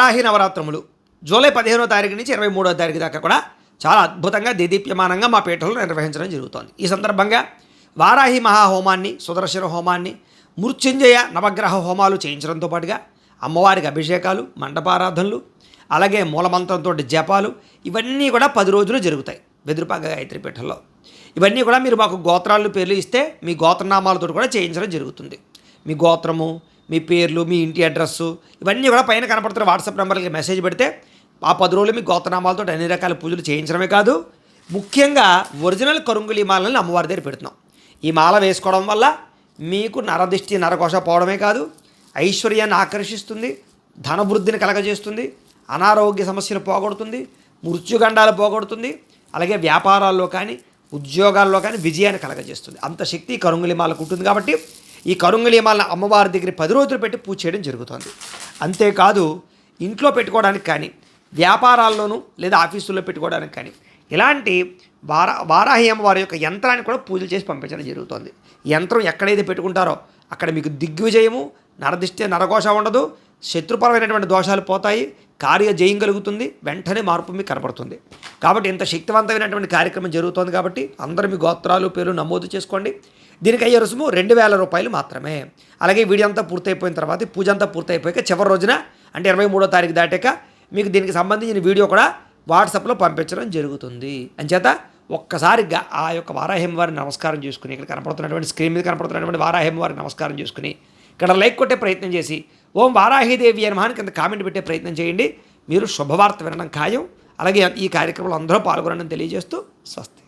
Varahi నవరాత్రములు July 15వ తారీఖు నుంచి 23వ తారీఖు దాకా కూడా చాలా అద్భుతంగా దేదీప్యమానంగా మా పీఠంలో నిర్వహించడం జరుగుతోంది. ఈ సందర్భంగా వారాహి మహాహోమాన్ని, సుదర్శన హోమాన్ని, మృత్యుంజయ నవగ్రహ హోమాలు చేయించడంతో పాటుగా అమ్మవారికి అభిషేకాలు, మండపారాధనలు, అలాగే మూలమంత్రంతో జపాలు ఇవన్నీ కూడా 10 రోజులు జరుగుతాయి బెదురుపాక గాయత్రి పీఠంలో. ఇవన్నీ కూడా మీరు మాకు గోత్రాలు పేర్లు ఇస్తే మీ గోత్రనామాలతో కూడా చేయించడం జరుగుతుంది. మీ గోత్రము, మీ పేర్లు, మీ ఇంటి అడ్రస్సు ఇవన్నీ కూడా పైన కనపడుతున్న వాట్సాప్ నెంబర్కి మెసేజ్ పెడితే ఆ 10 రోజులు మీ గోత్రనామాలతో అన్ని రకాల పూజలు చేయించడమే కాదు, ముఖ్యంగా ఒరిజినల్ కరుంగులి మాలని అమ్మవారి దగ్గర పెడుతున్నాం. ఈ మాల వేసుకోవడం వల్ల మీకు నరదిష్టి నరకోశ పోవడమే కాదు, ఐశ్వర్యాన్ని ఆకర్షిస్తుంది, ధనవృద్ధిని కలగజేస్తుంది, అనారోగ్య సమస్యలు పోగొడుతుంది, మృత్యుగండాలు పోగొడుతుంది, అలాగే వ్యాపారాల్లో కానీ ఉద్యోగాల్లో కానీ విజయాన్ని కలగజేస్తుంది. అంత శక్తి ఈ కరుంగులి మాలకు ఉంటుంది. కాబట్టి ఈ కరుంగులి మాలను అమ్మవారి దగ్గర 10 రోజులు పెట్టి పూజ చేయడం జరుగుతుంది. అంతేకాదు ఇంట్లో పెట్టుకోవడానికి కానీ, వ్యాపారాల్లోనూ లేదా ఆఫీసుల్లో పెట్టుకోవడానికి కానీ ఇలాంటి వారాహి అమ్మవారి యొక్క యంత్రాన్ని కూడా పూజలు చేసి పంపించడం జరుగుతుంది. యంత్రం ఎక్కడైతే పెట్టుకుంటారో అక్కడ మీకు దిగ్విజయము, నరదిష్టి నరఘోష ఉండదు, శత్రుపరమైనటువంటి దోషాలు పోతాయి, కార్య జయం కలుగుతుంది, వెంటనే మార్పు మీకు కనపడుతుంది. కాబట్టి ఇంత శక్తివంతమైనటువంటి కార్యక్రమం జరుగుతుంది. కాబట్టి అందరూ మీ గోత్రాలు పేర్లు నమోదు చేసుకోండి. దీనికి అయ్యే రుసుము 2000 రూపాయలు మాత్రమే. అలాగే వీడియో అంతా పూర్తయిపోయిన తర్వాత, పూజ అంతా పూర్తయిపోయాక చివరి రోజున అంటే 23వ తారీఖు దాటాక మీకు దీనికి సంబంధించిన వీడియో కూడా వాట్సాప్లో పంపించడం జరుగుతుంది. అంచేత ఒక్కసారిగా ఆ యొక్క వారాహిం వారిని నమస్కారం చేసుకుని, ఇక్కడ కనపడుతున్నటువంటి స్క్రీన్ మీద కనపడుతున్నటువంటి వారాహిం వారిని నమస్కారం చేసుకుని ఇక్కడ లైక్ కొట్టే ప్రయత్నం చేసి ఓం వారాహిదేవి అని మహాన్ కింద కామెంట్ పెట్టే ప్రయత్నం చేయండి. మీరు శుభవార్త వినడం ఖాయం. అలాగే ఈ కార్యక్రమంలో అందరూ పాల్గొనడం తెలియజేస్తూ స్వస్తి.